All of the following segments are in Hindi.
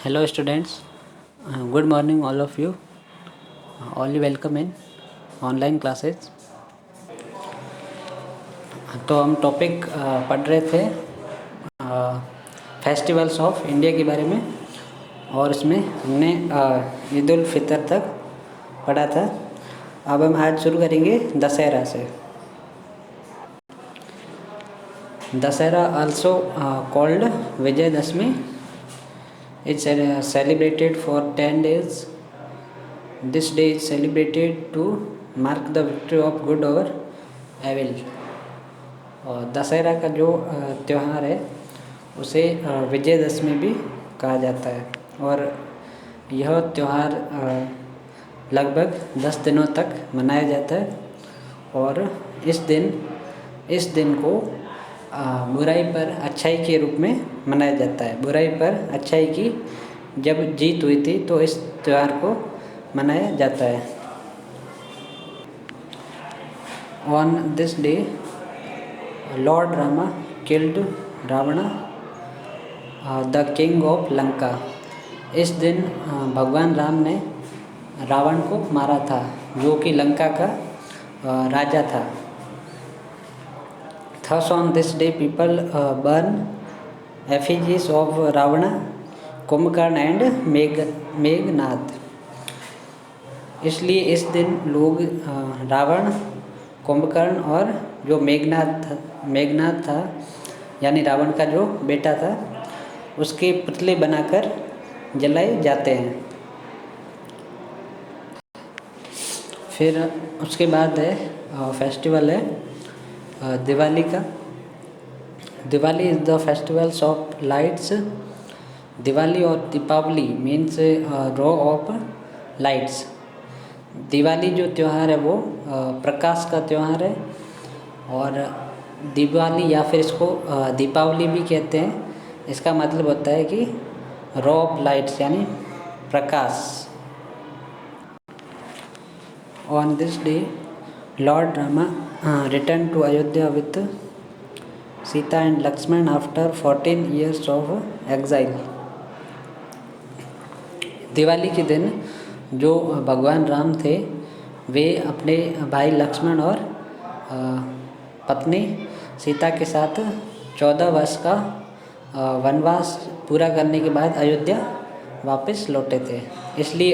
Hello students, good morning all of you. All you welcome in online classes. तो हम टॉपिक पढ़ रहे थे फेस्टिवल्स ऑफ इंडिया के बारे में, और उसमें हमने ईद उल फितर तक पढ़ा था। अब हम आज शुरू करेंगे दशहरा से। Dussehra also called Vijayadashami is celebrated for 10 days. This day is celebrated to mark the victory of good over evil. और दशहरा का जो त्यौहार है उसे विजयदशमी भी कहा जाता है, और यह त्यौहार लगभग 10 दिनों तक मनाया जाता है। और इस दिन को बुराई पर अच्छाई के रूप में मनाया जाता है। बुराई पर अच्छाई की जब जीत हुई थी तो इस त्यौहार को मनाया जाता है। On this day Lord Rama killed Ravan the king of Lanka. इस दिन भगवान राम ने रावण को मारा था, जो कि लंका का राजा था। Thus on this day people burn effigies of Ravana, Kumbhakarna and Meghnad. इसलिए इस दिन लोग रावण, कुंभकर्ण और जो मेघनाद था यानी रावण का जो बेटा था, उसके पुतले बनाकर जलाए जाते हैं। फिर उसके बाद है फेस्टिवल है दिवाली का। Diwali is the festivals of lights. Diwali और Deepavali means row of lights. Diwali जो त्यौहार है वो प्रकाश का त्यौहार है, और दिवाली या फिर इसको दीपावली भी कहते हैं। इसका मतलब होता है कि रो ऑफ लाइट्स यानी प्रकाश। On this day Lord Rama returned to Ayodhya with Sita and Lakshman after 14 years of exile. Diwali के दिन जो भगवान राम थे वे अपने भाई लक्ष्मण और पत्नी सीता के साथ 14 वर्ष का वनवास पूरा करने के बाद अयोध्या वापस लौटे थे। इसलिए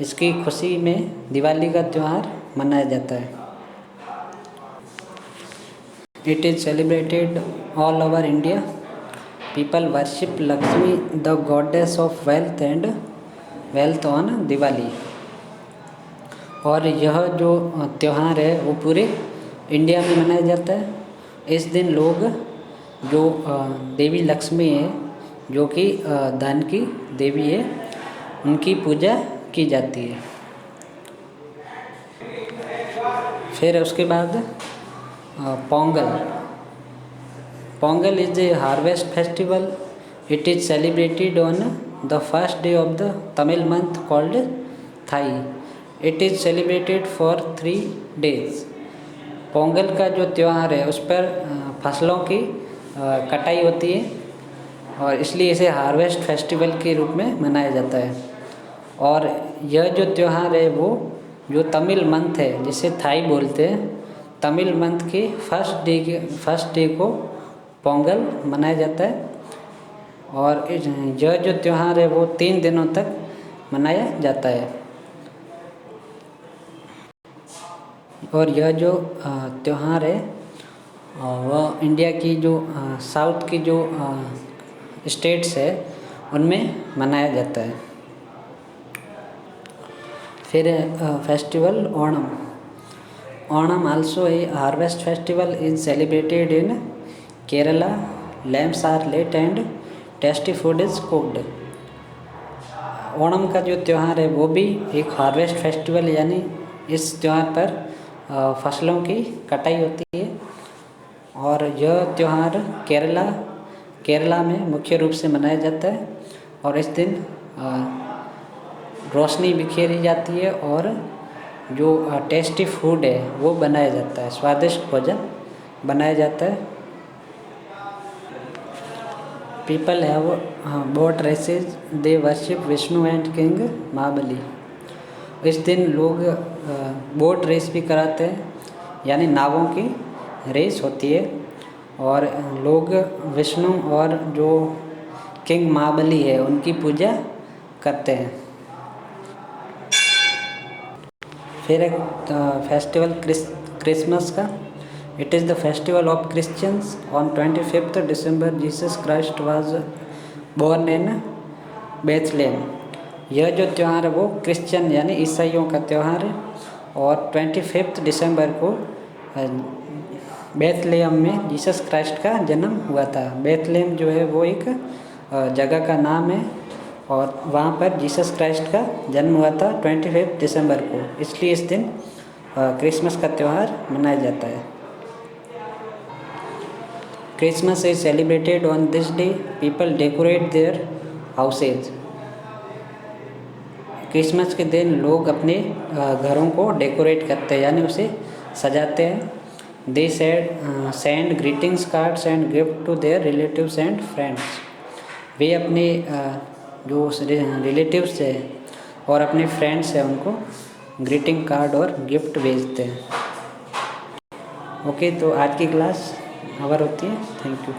इसकी खुशी में दिवाली का त्यौहार मनाया जाता है। It is celebrated all over India. People worship Lakshmi, the goddess of wealth on Diwali. और यह जो त्यौहार है वो पूरे इंडिया में मनाया जाता है। इस दिन लोग जो देवी लक्ष्मी है, जो कि धन की देवी है, उनकी पूजा की जाती है। फिर उसके बाद Pongal is a harvest festival. It is celebrated on the first day of the Tamil month called Thai. It is celebrated for 3 days. Pongal का जो त्यौहार है उस पर फसलों की कटाई होती है, और इसलिए इसे हार्वेस्ट फेस्टिवल के रूप में मनाया जाता है। और यह जो त्यौहार है वो जो तमिल मंथ है जिसे थाई बोलते हैं, तमिल मंथ के फर्स्ट डे को पोंगल मनाया जाता है। और यह जो त्यौहार है वो 3 दिनों तक मनाया जाता है। और यह जो त्यौहार है वह इंडिया की जो साउथ की जो स्टेट्स है उनमें मनाया जाता है। फिर festival Onam also a harvest festival is celebrated in Kerala. Lamps are lit and tasty food is cooked. Onam का जो त्यौहार है वो भी एक हार्वेस्ट फेस्टिवल, यानी इस त्यौहार पर फसलों की कटाई होती है। और यह त्यौहार केरला में मुख्य रूप से मनाया जाता है। और इस दिन रोशनी बिखेरी जाती है और जो टेस्टी फूड है वो बनाया जाता है, स्वादिष्ट भोजन बनाया जाता है। People have boat races, they worship Vishnu and king Mahabali. इस दिन लोग बोट रेस भी कराते हैं, यानी नावों की रेस होती है, और लोग विष्णु और जो किंग महाबली है उनकी पूजा करते हैं। फिर एक फेस्टिवल क्रिसमस का। It is the festival of Christians. On 25th December Jesus Christ was born in Bethlehem. यह जो त्यौहार है वो क्रिश्चियन यानी ईसाइयों का त्यौहार है, और 25 दिसंबर को बेथलेहम में जीसस क्राइस्ट का जन्म हुआ था। बेथलेहम जो है वो एक जगह का नाम है, और वहाँ पर जीसस क्राइस्ट का जन्म हुआ था 25 दिसंबर को, इसलिए इस दिन क्रिसमस का त्यौहार मनाया जाता है। Christmas is celebrated on this day. People decorate their houses. Christmas के दिन लोग अपने घरों को डेकोरेट करते हैं, यानी उसे सजाते हैं। They send greetings cards and gift to their relatives and friends. वे अपने जो रिलेटिव्स हैं और अपने फ्रेंड्स हैं उनको ग्रीटिंग कार्ड और गिफ्ट भेजते हैं। ओके, तो आज की क्लास ओवर होती है। Thank you.